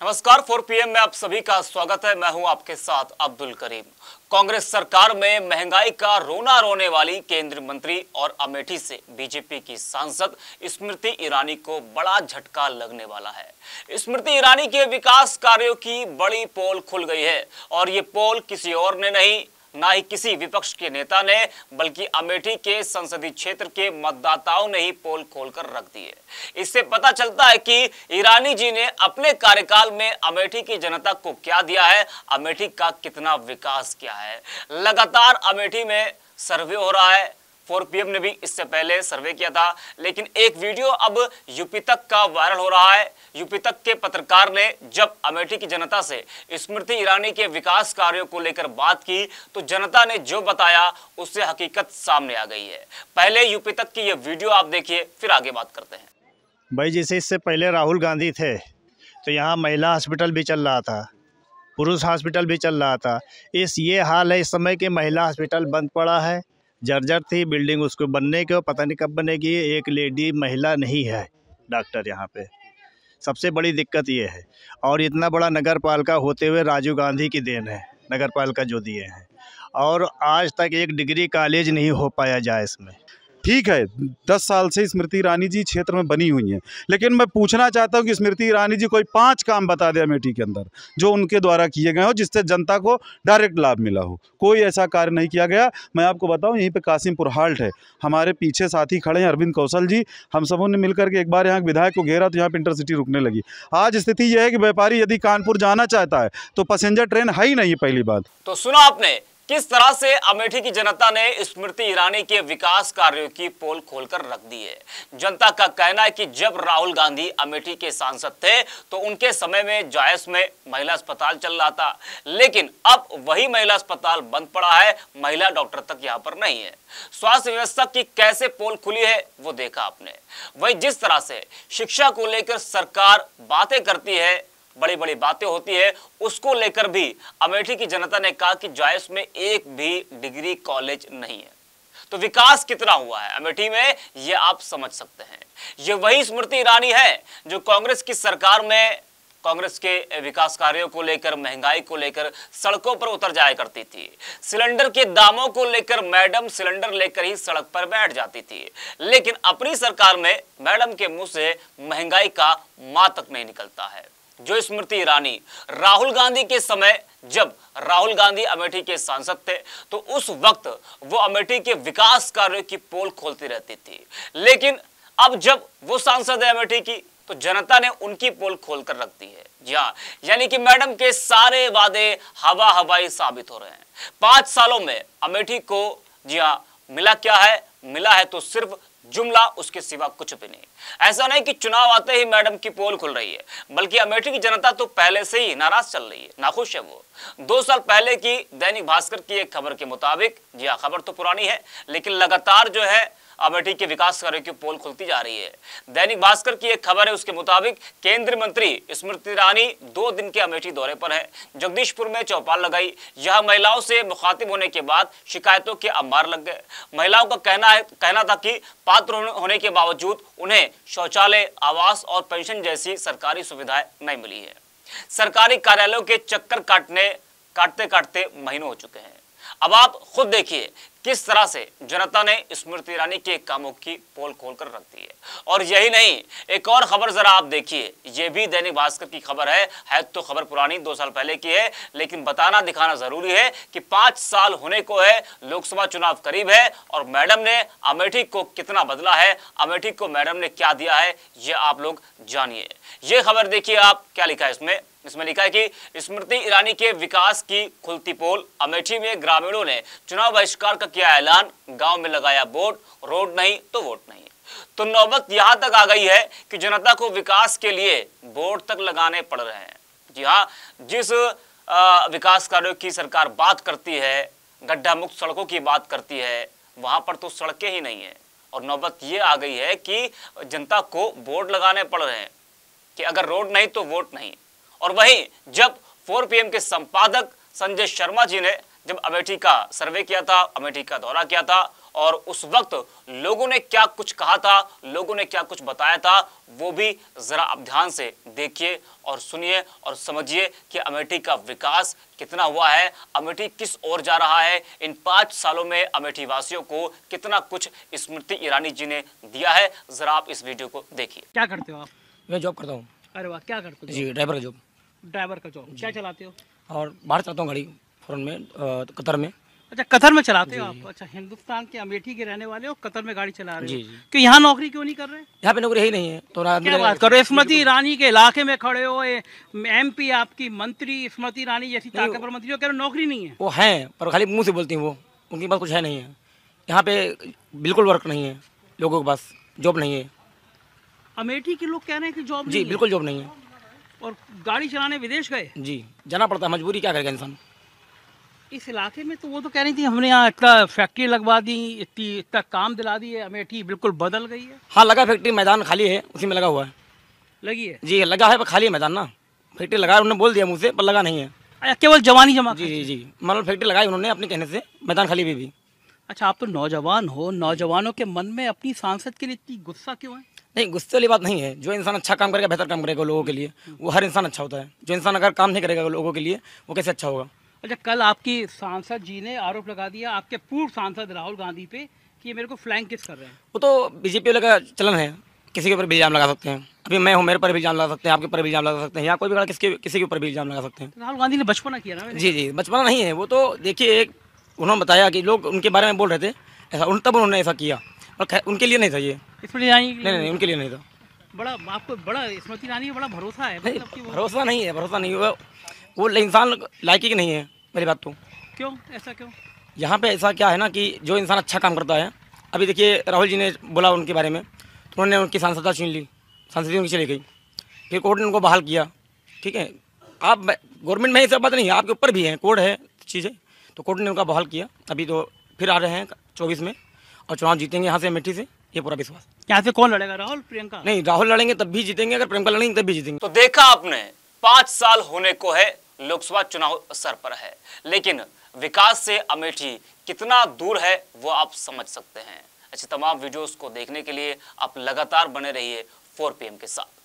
नमस्कार 4 PM में आप सभी का स्वागत है। मैं हूं आपके साथ अब्दुल करीम। कांग्रेस सरकार में महंगाई का रोना रोने वाली केंद्रीय मंत्री और अमेठी से बीजेपी की सांसद स्मृति ईरानी को बड़ा झटका लगने वाला है। स्मृति ईरानी के विकास कार्यों की बड़ी पोल खुल गई है और ये पोल किसी और ने नहीं, ना ही किसी विपक्ष के नेता ने, बल्कि अमेठी के संसदीय क्षेत्र के मतदाताओं ने ही पोल खोलकर रख दी है। इससे पता चलता है कि ईरानी जी ने अपने कार्यकाल में अमेठी की जनता को क्या दिया है, अमेठी का कितना विकास किया है। लगातार अमेठी में सर्वे हो रहा है। 4 PM ने भी इससे पहले सर्वे किया था, लेकिन एक वीडियो अब यूपी तक का वायरल हो रहा है। यूपी तक के पत्रकार ने जब अमेठी की जनता से स्मृति ईरानी के विकास कार्यों को लेकर बात की तो जनता ने जो बताया उससे हकीकत सामने आ गई है। पहले यूपी तक की ये वीडियो आप देखिए, फिर आगे बात करते हैं। भाई, जैसे इससे पहले राहुल गांधी थे तो यहाँ महिला हॉस्पिटल भी चल रहा था, पुरुष हॉस्पिटल भी चल रहा था। ये हाल है इस समय कि महिला हॉस्पिटल बंद पड़ा है, जर्जर थी बिल्डिंग, उसको बनने के पता नहीं कब बनेगी। एक लेडी महिला नहीं है डॉक्टर यहाँ पे, सबसे बड़ी दिक्कत ये है। और इतना बड़ा नगर पालिका होते हुए राजीव गांधी की देन है नगर पालिका जो दिए हैं, और आज तक एक डिग्री कॉलेज नहीं हो पाया जाए इसमें। ठीक है, 10 साल से स्मृति ईरानी जी क्षेत्र में बनी हुई हैं, लेकिन मैं पूछना चाहता हूं कि स्मृति ईरानी जी कोई 5 काम बता दें अमेठी के अंदर जो उनके द्वारा किए गए हो, जिससे जनता को डायरेक्ट लाभ मिला हो। कोई ऐसा कार्य नहीं किया गया। मैं आपको बताऊं, यहीं पे कासिमपुर हाल्ट है, हमारे पीछे साथी खड़े हैं अरविंद कौशल जी। हम सबों ने मिलकर के एक बार यहाँ विधायक को घेरा तो यहाँ पर इंटरसिटी रुकने लगी। आज स्थिति यह है कि व्यापारी यदि कानपुर जाना चाहता है तो पैसेंजर ट्रेन है ही नहीं। पहली बात तो सुना आपने किस तरह से अमेठी की जनता ने स्मृति ईरानी के विकास कार्यों की पोल खोलकर रख दी है। जनता का कहना है कि जब राहुल गांधी अमेठी के सांसद थे तो उनके समय में जायस में महिला अस्पताल चल रहा था, लेकिन अब वही महिला अस्पताल बंद पड़ा है, महिला डॉक्टर तक यहाँ पर नहीं है। स्वास्थ्य व्यवस्था की कैसे पोल खुली है वो देखा आपने। वही जिस तरह से शिक्षा को लेकर सरकार बातें करती है, बड़ी बड़ी बातें होती है, उसको लेकर भी अमेठी की जनता ने कहा कि जायस में एक भी डिग्री कॉलेज नहीं है। तो विकास कितना हुआ है अमेठी में ये आप समझ सकते हैं। ये वही स्मृति ईरानी है जो कांग्रेस की सरकार में कांग्रेस के विकास कार्यों को लेकर, महंगाई को लेकर सड़कों पर उतर जाया करती थी। सिलेंडर के दामों को लेकर मैडम सिलेंडर लेकर ही सड़क पर बैठ जाती थी, लेकिन अपनी सरकार में मैडम के मुंह से महंगाई का मां तक नहीं निकलता है। जो स्मृति ईरानी राहुल गांधी के समय, जब राहुल गांधी अमेठी के सांसद थे तो उस वक्त वो अमेठी के विकास कार्यों की पोल खोलती रहती थी, लेकिन अब जब वो सांसद है अमेठी की तो जनता ने उनकी पोल खोलकर रख दी है। जी हाँ, यानी कि मैडम के सारे वादे हवा हवाई साबित हो रहे हैं। 5 सालों में अमेठी को जी हाँ मिला क्या है? मिला है तो सिर्फ जुमला, उसके सिवा कुछ भी नहीं। ऐसा नहीं कि चुनाव आते ही मैडम की पोल खुल रही है, बल्कि अमेठी की जनता तो पहले से ही नाराज चल रही है, नाखुश है वो। 2 साल पहले की दैनिक भास्कर की एक खबर के मुताबिक, जी हाँ खबर तो पुरानी है लेकिन लगातार जो है अमेठी के विकास कार्यों की पोल खुलती जा रही है। दैनिक भास्कर की एक खबर है, उसके मुताबिक केंद्रीय मंत्री स्मृति ईरानी 2 दिन के अमेठी दौरे पर है। जगदीशपुर में चौपाल लगाई। यह महिलाओं से मुखातिब होने के बाद शिकायतों के अंबार लग गए। महिलाओं का कहना था कि पात्र होने के बावजूद उन्हें शौचालय, आवास और पेंशन जैसी सरकारी सुविधाएं नहीं मिली है। सरकारी कार्यालयों के चक्कर काटते काटते महीनों हो चुके हैं। अब आप खुद देखिए किस तरह से जनता ने स्मृति ईरानी के कामों की पोल खोलकर रख दी है। और यही नहीं, एक और खबर जरा आप देखिए, ये भी दैनिक भास्कर की खबर है तो खबर पुरानी 2 साल पहले की है, लेकिन बताना दिखाना जरूरी है कि 5 साल होने को है, लोकसभा चुनाव करीब है और मैडम ने अमेठी को कितना बदला है, अमेठी को मैडम ने क्या दिया है, ये आप लोग जानिए। ये खबर देखिए आप, क्या लिखा है इसमें लिखा है कि स्मृति ईरानी के विकास की खुलती पोल। अमेठी में ग्रामीणों ने चुनाव बहिष्कार का किया ऐलान, गांव में लगाया बोर्ड, रोड नहीं तो वोट नहीं। तो नौबत यहां तक आ गई है कि जनता को विकास के लिए बोर्ड तक लगाने पड़ रहे हैं। जी हाँ, जिस विकास कार्यों की सरकार बात करती है, गड्ढा मुक्त सड़कों की बात करती है, वहां पर तो सड़कें ही नहीं है। और नौबत ये आ गई है कि जनता को बोर्ड लगाने पड़ रहे हैं कि अगर रोड नहीं तो वोट नहीं। और वहीं जब 4 PM के संपादक संजय शर्मा जी ने जब अमेठी का सर्वे किया था, अमेठी का दौरा किया था और उस वक्त लोगों ने क्या कुछ कहा था, लोगों ने क्या कुछ बताया था, वो भी जरा आप ध्यान से देखिए और सुनिए और समझिए कि अमेठी का विकास कितना हुआ है, अमेठी किस ओर जा रहा है। इन 5 सालों में अमेठी वासियों को कितना कुछ स्मृति ईरानी जी ने दिया है, जरा आप इस वीडियो को देखिए। क्या करते हो आप? मैं जॉब करता हूँ अरे वाह, क्या करते हो? जी, ड्राइवर का जॉब। ड्राइवर का जॉब। क्या चलाते हो? और बाहर चलाता हूँ गाड़ी, फॉरेन में, कतर में। अच्छा, कतर में चलाते हो आप? अच्छा, हिंदुस्तान के अमेठी के रहने वाले हो, कतर में गाड़ी चला रहे हो? जी जी। क्यों यहाँ नौकरी क्यों नहीं कर रहे? यहाँ पे नौकरी है ही नहीं है तो क्या बात कर रहे हो? स्मृति ईरानी के इलाके में खड़े हो, MP आपकी मंत्री स्मृति ईरानी जैसी ताकतवर मंत्री हो, कह रहे हो नौकरी नहीं है। वो हैं पर खाली मुंह से बोलती हैं, वो उनके पास कुछ है नहीं है। यहाँ पे बिल्कुल वर्क नहीं है, लोगों के पास जॉब नहीं है। अमेठी के लोग कह रहे हैं कि जॉब जी नहीं बिल्कुल जॉब नहीं है। है। और गाड़ी चलाने विदेश गए? जी, जाना पड़ता है, मजबूरी, क्या करेगा इंसान। इस इलाके में तो वो तो कह रही थी हमने यहाँ इतना फैक्ट्री लगवा दी, इतना काम दिला दी है, अमेठी बिल्कुल बदल गई है। हाँ लगा, फैक्ट्री मैदान खाली है, उसी में लगा हुआ है। लगी है? जी लगा है पर खाली है मैदान ना। फैक्ट्री लगाया उन्होंने, बोल दिया मुँह से, पर लगा नहीं है। अच्छा, केवल जवानी जमा? जी जी जी, मतलब फैक्ट्री लगाई उन्होंने अपने कहने से, मैदान खाली भी। अच्छा, आप तो नौजवान हो, नौजवानों के मन में अपनी सांसद के लिए इतनी गुस्सा क्यों है? नहीं, गुस्से वाली बात नहीं है। जो इंसान अच्छा काम करेगा, बेहतर काम करेगा लोगों के लिए, वो हर इंसान अच्छा होता है। जो इंसान अगर काम नहीं करेगा लोगों के लिए, वो कैसे अच्छा होगा। अच्छा, कल आपकी सांसद जी ने आरोप लगा दिया आपके पूर्व सांसद राहुल गांधी पे कि ये मेरे को फ्लैंक किस कर रहे हैं। वो तो बीजेपी वाले का चलन है, किसी के ऊपर भी इल्जाम लगा सकते हैं। अभी मैं हूँ, मेरे पर भी इल्जाम लगा सकते हैं, आपके ऊपर भी इल्जाम लगा सकते हैं, यहाँ कोई भी खड़ा किसी के ऊपर भी इल्जाम लगा सकते हैं। राहुल गांधी ने बचपना किया ना? जी जी, बचपना नहीं है वो तो। देखिए, एक उन्होंने बताया कि लोग उनके बारे में बोल रहे थे ऐसा, तब उन्होंने ऐसा किया, और उनके लिए नहीं था ये। स्मृति ईरानी नहीं, उनके लिए नहीं था। बड़ा आपको बड़ा स्मृति ईरानी में बड़ा भरोसा है? नहीं, मतलब कि भरोसा नहीं है, भरोसा नहीं है। वो इंसान लायकी की नहीं है, मेरी बात तो। क्यों? ऐसा क्यों? यहाँ पे ऐसा क्या है ना कि जो इंसान अच्छा काम करता है, अभी देखिए राहुल जी ने बोला उनके बारे में, तो उन्होंने उनकी सांसदता छीन ली, सांसदी उनकी चली गई, फिर कोर्ट ने उनको बहाल किया। ठीक है, आप गवर्नमेंट में ये सब बात नहीं है, आपके ऊपर भी है, कोर्ट है चीज़ें, तो कोर्ट ने उनका बहाल किया। अभी तो फिर आ रहे हैं 24 में, और चुनाव जीतेंगे यहाँ से अमेठी से, ये पूरा विश्वास। यहाँ से कौन लड़ेगा? राहुल, प्रियंका? नहीं, राहुल लड़ेंगे तब भी जीतेंगे, अगर प्रियंका लड़ेंगे तब भी जीतेंगे। तो देखा आपने, 5 साल होने को है, लोकसभा चुनाव सर पर है, लेकिन विकास से अमेठी कितना दूर है वो आप समझ सकते हैं। ऐसे तमाम वीडियोस को देखने के लिए आप लगातार बने रहिए 4 PM के साथ।